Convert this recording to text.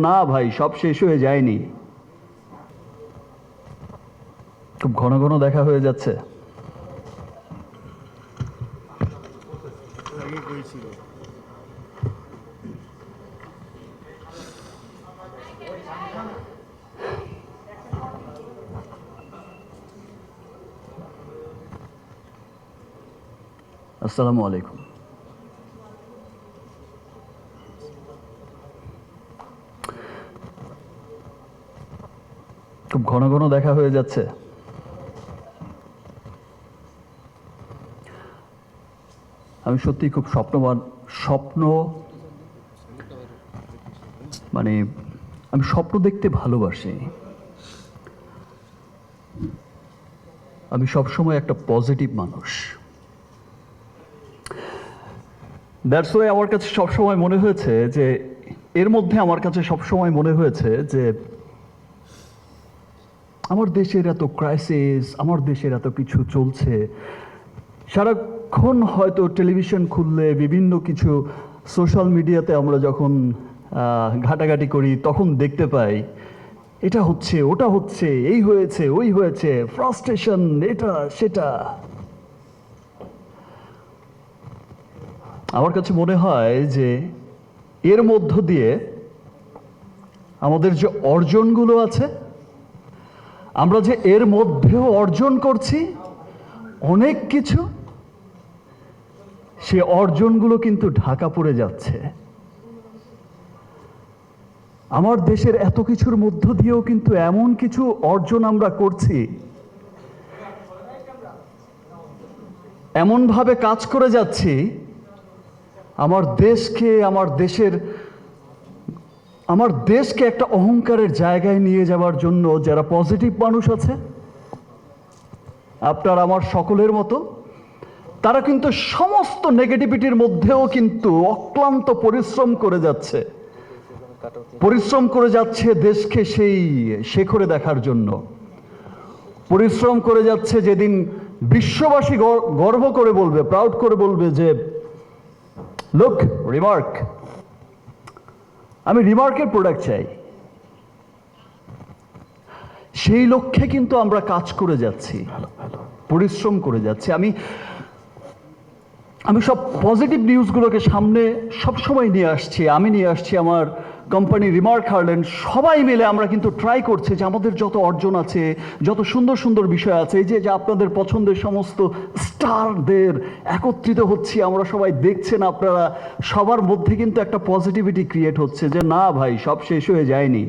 না ভাই, সব শেষ হয়ে যায়নি। খুব ঘন ঘন দেখা হয়ে যাচ্ছে। আসসালামু আলাইকুম। খুব ঘন ঘন দেখা হয়ে যাচ্ছে। আমি সত্যি খুব স্বপ্ন মানে আমি স্বপ্ন দেখতে ভালোবাসি। আমি সবসময় একটা পজিটিভ মানুষ। দ্যাটস ওয়াই আমার কাছে সবসময় মনে হয়েছে যে এর মধ্যে আমার কাছে সবসময় মনে হয়েছে যে আমার দেশের এত ক্রাইসিস, আমার দেশের এত কিছু চলছে, সারাক্ষণ হয়তো টেলিভিশন খুললে বিভিন্ন কিছু সোশ্যাল মিডিয়াতে আমরা যখন ঘাটাঘাটি করি তখন দেখতে পাই এটা হচ্ছে, ওটা হচ্ছে, এই হয়েছে, ওই হয়েছে, ফ্রাস্ট্রেশন, এটা সেটা। আমার কাছে মনে হয় যে এর মধ্য দিয়ে আমাদের যে অর্জনগুলো আছে, আমরা যে এর মধ্যেও অর্জন করছি অনেক কিছু, সে অর্জনগুলো কিন্তু ঢাকা পড়ে যাচ্ছে। আমার দেশের এত কিছুর মধ্য দিয়েও কিন্তু এমন কিছু অর্জন আমরা করছি, এমনভাবে কাজ করে যাচ্ছি আমার দেশকে একটা অহংকারের জায়গায় নিয়ে যাওয়ার জন্য যারা পজিটিভ মানুষ আছে, আপনার আমার সকলের মতো, তারা কিন্তু সমস্ত নেগেটিভিটির মধ্যেও কিন্তু অক্লান্ত পরিশ্রম করে যাচ্ছে দেশকে সেই শেখরে দেখার জন্য। পরিশ্রম করে যাচ্ছে যেদিন বিশ্ববাসী গর্ব করে বলবে, প্রাউড করে বলবে যে লুক, রিমার্ক, আমি রিমার্কের প্রোডাক্ট চাই। সেই লক্ষ্যে কিন্তু আমরা কাজ করে যাচ্ছি, পরিশ্রম করে যাচ্ছি। আমি সব পজিটিভ নিউজগুলোকে সামনে সবসময় নিয়ে আসছি। আমি নিয়ে আসছি আমার কোম্পানি রিমার্ক হার্ল্যান্ড, সবাই মিলে আমরা কিন্তু ট্রাই করছি যে আমাদের যত অর্জন আছে, যত সুন্দর সুন্দর বিষয় আছে, এই যে আপনাদের পছন্দের সমস্ত স্টারদের একত্রিত হচ্ছি, আমরা সবাই দেখছেন, আপনারা সবার মধ্যে কিন্তু একটা পজিটিভিটি ক্রিয়েট হচ্ছে যে না ভাই, সব শেষ হয়ে যায়নি।